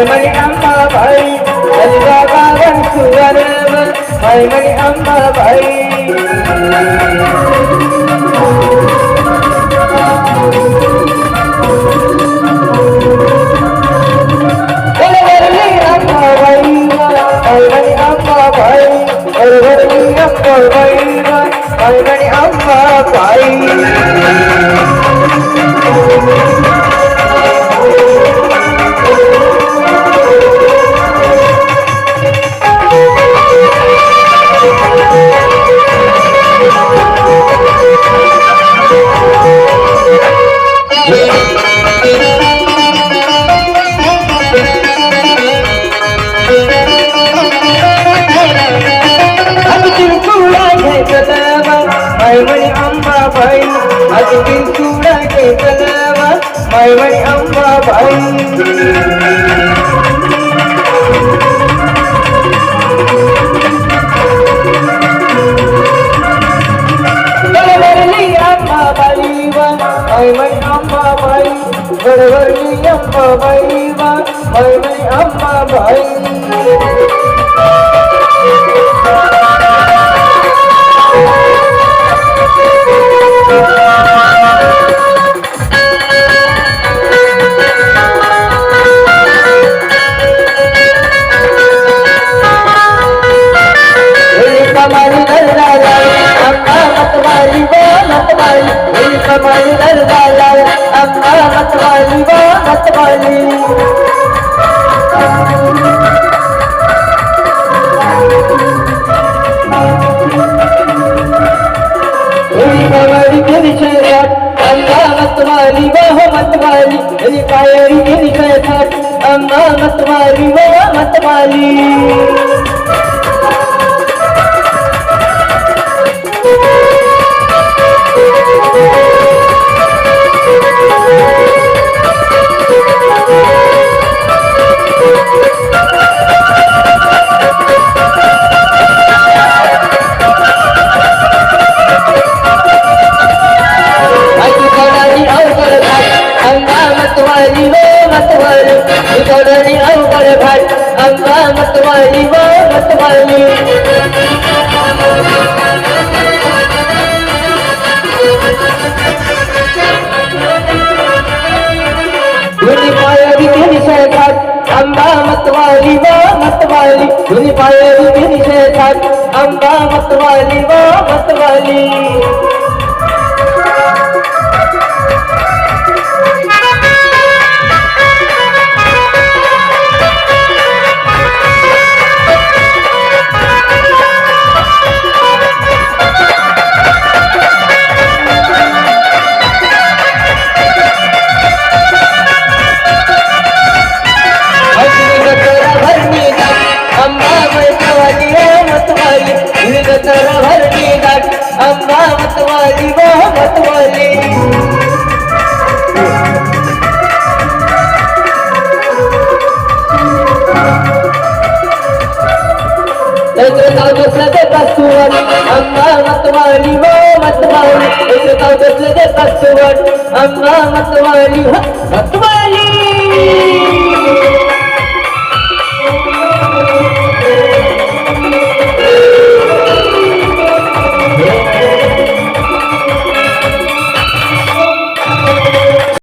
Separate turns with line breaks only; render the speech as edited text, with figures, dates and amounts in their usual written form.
मणि अम्मा भाई हरि बाबा वंशुवर मणि अम्मा भाई मणि अम्मा भाई मणि अम्मा भाई आज दिन चूड़ा के तलावा मणि अम्मा भाई बड़वरली अम्मा भाई मणि अम्मा भाई बड़वरली अम्मा भाई मणि अम्मा भाई मतवाली दरबाला अम्मा मतवाली वो मतवाली कमरी के नीचे अम्मा मतवाली वो मतवाली मेरी पायरी के नीचे अम्मा मतवाली वो मतवाली अम्मा मतवाली वो मतवाली पायरी के निषेध अम्मा मतवाली वो मतवाली पायरी के निषेध अम्मा मतवाली वो मतवाली अम्मा मतवाली वो मतवाली अम्मा मतवाली वो मतवाली अम्मा मतवाली मतवाली